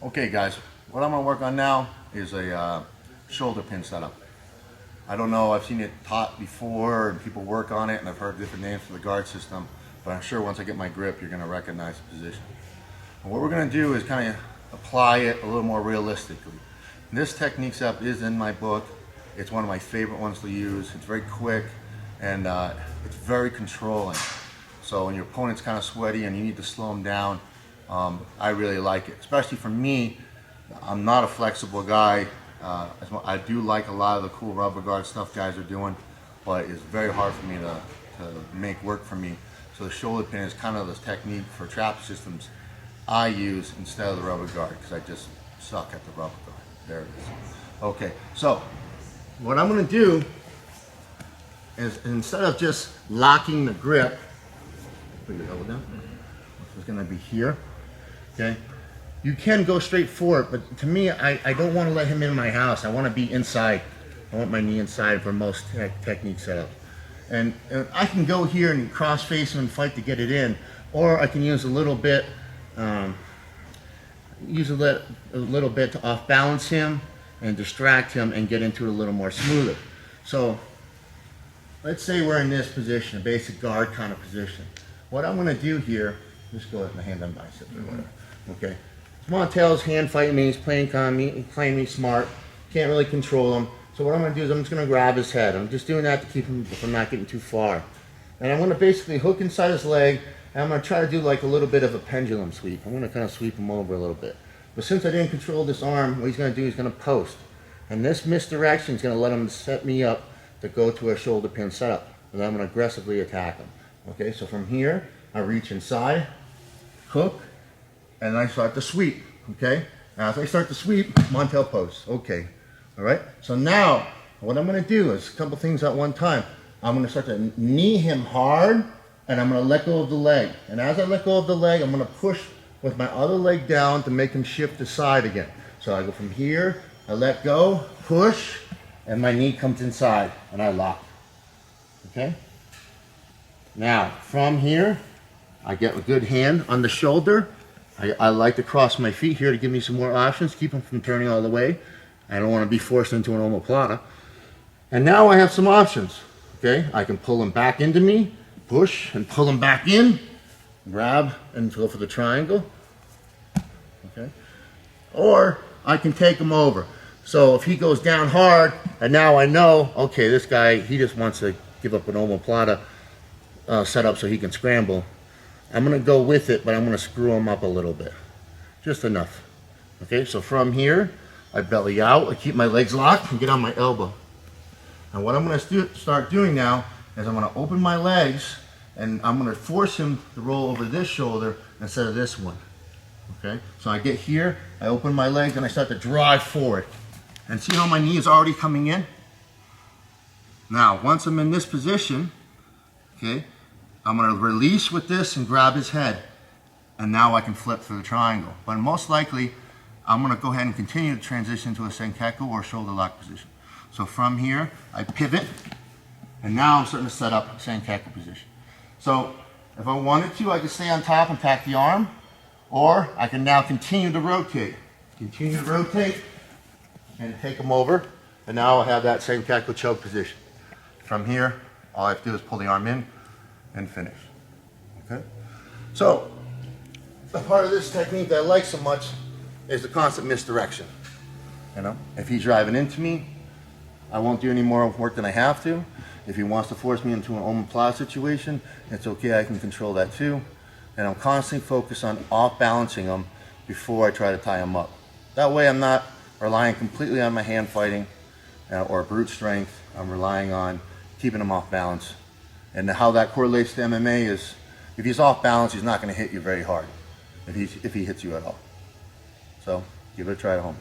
Okay guys, what I'm going to work on now is a shoulder pin setup. I don't know, I've seen it taught before and people work on it and I've heard different names for the guard system, but I'm sure once I get my grip you're going to recognize the position. And what we're going to do is kind of apply it a little more realistically. And this technique setup is in my book. It's one of my favorite ones to use. It's very quick and it's very controlling. So when your opponent's kind of sweaty and you need to slow them down, I really like it. Especially for me, I'm not a flexible guy. I do like a lot of the cool rubber guard stuff guys are doing, but it's very hard for me to make work for me. So the shoulder pin is kind of the technique for trap systems I use instead of the rubber guard, because I just suck at the rubber guard. There it is. Okay, so what I'm going to do is, instead of just locking the grip, put your elbow down. It's going to be here. Okay, you can go straight for it, but to me, I don't want to let him in my house. I want to be inside. I want my knee inside for most technique setups. And I can go here and cross face him and fight to get it in, or I can use a little bit, to off balance him and distract him and get into it a little more smoother. So let's say we're in this position, a basic guard kind of position. What I'm going to do here, just go with my hand on bicep or whatever. Okay, Montel's hand fighting me. He's playing me smart. Can't really control him. So what I'm going to do is I'm just going to grab his head. I'm just doing that to keep him from not getting too far. And I'm going to basically hook inside his leg, and I'm going to try to do like a little bit of a pendulum sweep. I'm going to kind of sweep him over a little bit. But since I didn't control this arm, what he's going to do is going to post. And this misdirection is going to let him set me up to go to a shoulder pin setup. And then I'm going to aggressively attack him. Okay, so from here, I reach inside, hook, and I start to sweep. Okay, now as I start to sweep, Montel posts. Okay, all right. So now what I'm going to do is a couple things at one time. I'm going to start to knee him hard, and I'm going to let go of the leg. And as I let go of the leg, I'm going to push with my other leg down to make him shift to side again. So I go from here, I let go, push, and my knee comes inside, and I lock. Okay. Now from here, I get a good hand on the shoulder. I like to cross my feet here to give me some more options, keep them from turning all the way. I don't want to be forced into an omoplata. And now I have some options. Okay, I can pull him back into me, push and pull him back in, grab and go for the triangle. Okay, or I can take him over. So if he goes down hard, and now I know, okay, this guy, he just wants to give up an omoplata setup so he can scramble. I'm going to go with it, but I'm going to screw him up a little bit. Just enough. Okay, so from here, I belly out, I keep my legs locked and get on my elbow. And what I'm going to start doing now is I'm going to open my legs and I'm going to force him to roll over this shoulder instead of this one. Okay, so I get here, I open my legs and I start to drive forward. And see how my knee is already coming in? Now, once I'm in this position, okay, I'm going to release with this and grab his head. And now I can flip through the triangle. But most likely, I'm going to go ahead and continue to transition to a senkaku or shoulder lock position. So from here, I pivot. And now I'm starting to set up senkaku position. So if I wanted to, I could stay on top and tack the arm. Or I can now continue to rotate. Continue to rotate and take him over. And now I have that senkaku choke position. From here, all I have to do is pull the arm in and finish. Okay? So, the part of this technique that I like so much is the constant misdirection. You know, if he's driving into me, I won't do any more work than I have to. If he wants to force me into an omoplata situation, it's okay, I can control that too. And I'm constantly focused on off balancing him before I try to tie him up. That way I'm not relying completely on my hand fighting or brute strength. I'm relying on keeping him off balance. And how that correlates to MMA is, if he's off balance, he's not going to hit you very hard, if he hits you at all. So give it a try at home.